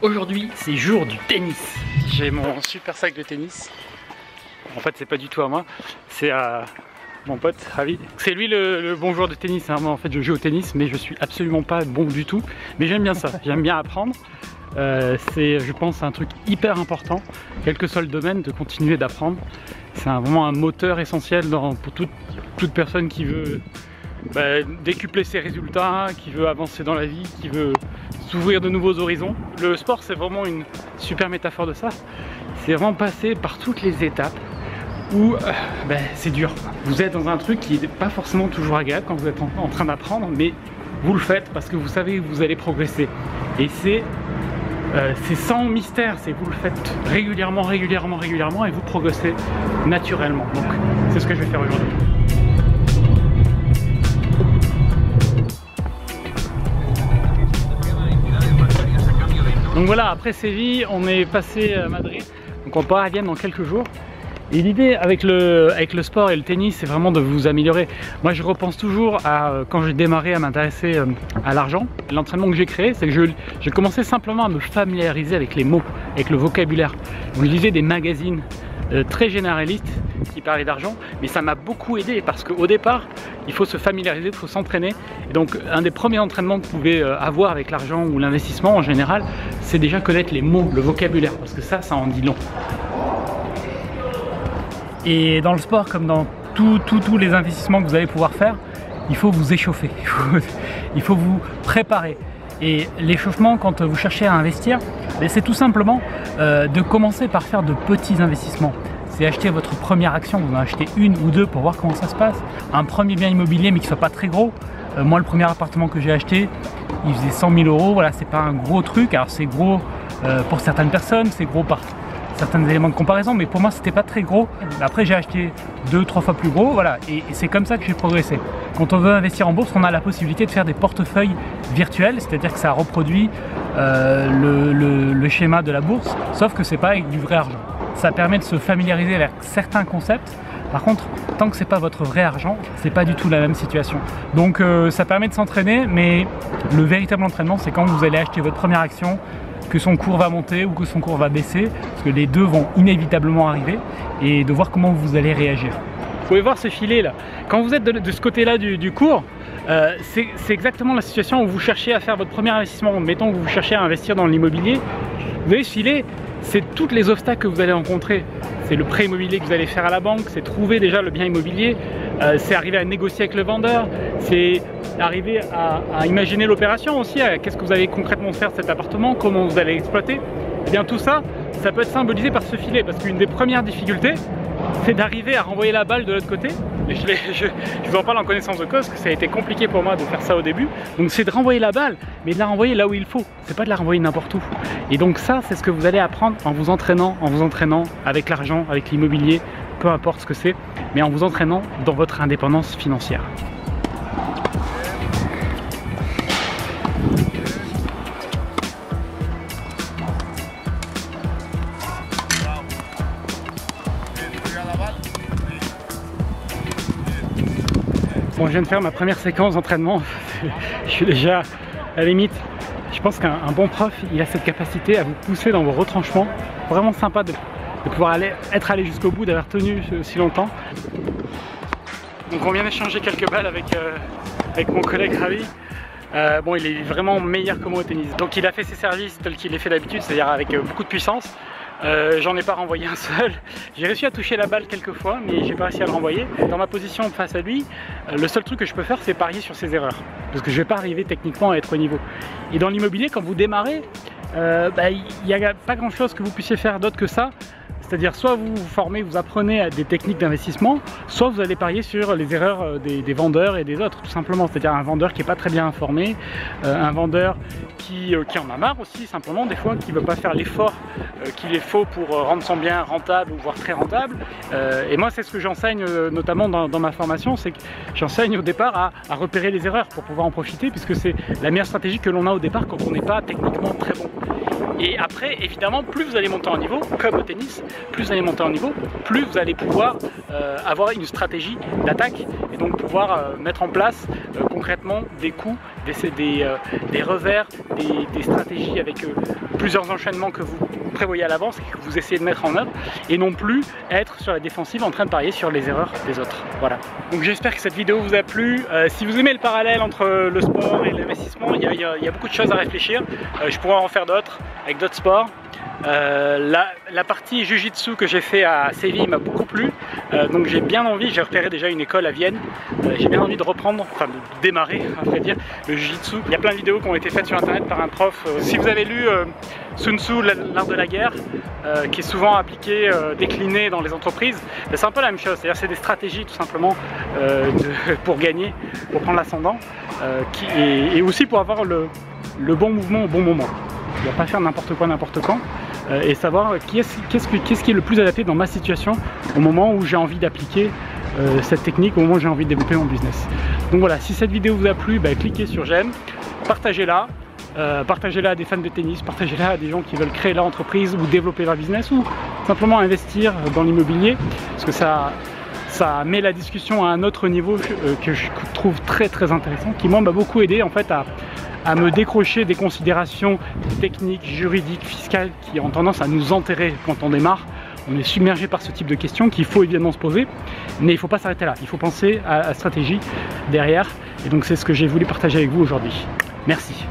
Aujourd'hui, c'est jour du tennis. J'ai mon super sac de tennis. En fait, c'est pas du tout à moi, c'est à mon pote Ravi. C'est lui le bon joueur de tennis. Moi, en fait, je joue au tennis, mais je suis absolument pas bon du tout. Mais j'aime bien ça, j'aime bien apprendre. C'est, je pense, un truc hyper important, quel que soit le domaine, de continuer d'apprendre. C'est vraiment un moteur essentiel pour toute personne qui veut décupler ses résultats, qui veut avancer dans la vie, qui veut s'ouvrir de nouveaux horizons. Le sport, c'est vraiment une super métaphore de ça. C'est vraiment passer par toutes les étapes où c'est dur. Vous êtes dans un truc qui n'est pas forcément toujours agréable quand vous êtes en train d'apprendre, mais vous le faites parce que vous savez que vous allez progresser. Et c'est sans mystère, c'est vous le faites régulièrement et vous progressez naturellement. Donc c'est ce que je vais faire aujourd'hui. Donc voilà, après Séville, on est passé à Madrid, donc on part à Vienne dans quelques jours. Et l'idée avec le sport et le tennis, c'est vraiment de vous améliorer. Moi, je repense toujours à quand j'ai démarré à m'intéresser à l'argent. L'entraînement que j'ai créé, c'est que j'ai commencé simplement à me familiariser avec les mots, avec le vocabulaire. Donc, je lisais des magazines très généralistes qui parlaient d'argent, mais ça m'a beaucoup aidé parce qu'au départ, il faut se familiariser, il faut s'entraîner. Et donc, un des premiers entraînements que vous pouvez avoir avec l'argent ou l'investissement en général, c'est déjà connaître les mots, le vocabulaire, parce que ça en dit long. Et dans le sport, comme dans tous les investissements que vous allez pouvoir faire, il faut vous échauffer, il faut vous préparer. Et l'échauffement, quand vous cherchez à investir, c'est tout simplement de commencer par faire de petits investissements. C'est acheter votre première action, vous en achetez une ou deux pour voir comment ça se passe. Un premier bien immobilier mais qui ne soit pas très gros. Moi, le premier appartement que j'ai acheté, il faisait 100 000 €, voilà, c'est pas un gros truc. Alors c'est gros pour certaines personnes, c'est gros par certains éléments de comparaison, mais pour moi c'était pas très gros. Après j'ai acheté 2-3 fois plus gros, voilà, et c'est comme ça que j'ai progressé. Quand on veut investir en bourse, on a la possibilité de faire des portefeuilles virtuels, c'est-à-dire que ça reproduit le schéma de la bourse, sauf que c'est pas avec du vrai argent. Ça permet de se familiariser avec certains concepts. Par contre, tant que c'est pas votre vrai argent, c'est pas du tout la même situation. Donc ça permet de s'entraîner, mais le véritable entraînement, c'est quand vous allez acheter votre première action, que son cours va monter ou que son cours va baisser, parce que les deux vont inévitablement arriver, et de voir comment vous allez réagir. Vous pouvez voir ce filet là, quand vous êtes de ce côté là du cours, c'est exactement la situation où vous cherchez à faire votre premier investissement. Mettons que vous cherchez à investir dans l'immobilier, vous voyez ce filet, c'est tous les obstacles que vous allez rencontrer. C'est le prêt immobilier que vous allez faire à la banque, c'est trouver déjà le bien immobilier, c'est arriver à négocier avec le vendeur, c'est arriver à imaginer l'opération aussi, qu'est-ce que vous allez concrètement faire de cet appartement, comment vous allez l'exploiter. Et bien tout ça, ça peut être symbolisé par ce filet, parce qu'une des premières difficultés, c'est d'arriver à renvoyer la balle de l'autre côté. Et je vous en parle en connaissance de cause, que ça a été compliqué pour moi de faire ça au début. Donc c'est de renvoyer la balle, mais de la renvoyer là où il faut. C'est pas de la renvoyer n'importe où. Et donc ça, c'est ce que vous allez apprendre en vous entraînant avec l'argent, avec l'immobilier, peu importe ce que c'est, mais en vous entraînant dans votre indépendance financière. Bon, je viens de faire ma première séquence d'entraînement. Je suis déjà à la limite. Je pense qu'un bon prof, il a cette capacité à vous pousser dans vos retranchements. Vraiment sympa de pouvoir être allé jusqu'au bout, d'avoir tenu si longtemps. Donc on vient d'échanger quelques balles avec mon collègue Ravi. Bon, il est vraiment meilleur que moi au tennis. Donc il a fait ses services tels qu'il les fait d'habitude, c'est-à-dire avec beaucoup de puissance. J'en ai pas renvoyé un seul. J'ai réussi à toucher la balle quelques fois, mais j'ai pas réussi à le renvoyer. Dans ma position face à lui, le seul truc que je peux faire, c'est parier sur ses erreurs, parce que je vais pas arriver techniquement à être au niveau. Et dans l'immobilier, quand vous démarrez, il n'y a pas grand chose que vous puissiez faire d'autre que ça. C'est-à-dire soit vous vous formez, vous apprenez à des techniques d'investissement, soit vous allez parier sur les erreurs des vendeurs et des autres, tout simplement. C'est-à-dire un vendeur qui n'est pas très bien informé, un vendeur qui en a marre aussi, simplement, des fois, qui ne veut pas faire l'effort qu'il est faut pour rendre son bien rentable ou voire très rentable. Et moi, c'est ce que j'enseigne notamment dans ma formation, c'est que j'enseigne au départ à repérer les erreurs pour pouvoir en profiter, puisque c'est la meilleure stratégie que l'on a au départ quand on n'est pas techniquement très bon. Et après, évidemment, plus vous allez monter en niveau, comme au tennis, plus vous allez monter en niveau, plus vous allez pouvoir avoir une stratégie d'attaque et donc pouvoir mettre en place concrètement des coups, des revers, des stratégies avec plusieurs enchaînements que vous prévoyez à l'avance et que vous essayez de mettre en œuvre, et non plus être sur la défensive en train de parier sur les erreurs des autres. Voilà. Donc j'espère que cette vidéo vous a plu. Si vous aimez le parallèle entre le sport et l'investissement, il y a beaucoup de choses à réfléchir. Je pourrais en faire d'autres avec d'autres sports. La partie Jiu-Jitsu que j'ai fait à Séville m'a beaucoup plu, donc j'ai bien envie, j'ai repéré déjà une école à Vienne, j'ai bien envie de reprendre, enfin de démarrer à vrai dire, le Jiu-Jitsu. Il y a plein de vidéos qui ont été faites sur internet par un prof. Si vous avez lu Sun Tzu, l'art de la guerre, qui est souvent appliqué, décliné dans les entreprises, c'est un peu la même chose, c'est-à-dire c'est des stratégies tout simplement pour gagner, pour prendre l'ascendant, et aussi pour avoir le bon mouvement au bon moment. Il ne va pas faire n'importe quoi n'importe quand, et savoir qu'est-ce qui est le plus adapté dans ma situation au moment où j'ai envie d'appliquer cette technique, au moment où j'ai envie de développer mon business. Donc voilà, si cette vidéo vous a plu, cliquez sur j'aime, partagez-la, partagez-la à des fans de tennis, partagez-la à des gens qui veulent créer leur entreprise ou développer leur business ou simplement investir dans l'immobilier, parce que ça met la discussion à un autre niveau que je trouve très intéressant, qui moi m'a beaucoup aidé en fait à me décrocher des considérations techniques, juridiques, fiscales qui ont tendance à nous enterrer quand on démarre. On est submergé par ce type de questions qu'il faut évidemment se poser, mais il ne faut pas s'arrêter là, il faut penser à la stratégie derrière, et donc c'est ce que j'ai voulu partager avec vous aujourd'hui. Merci.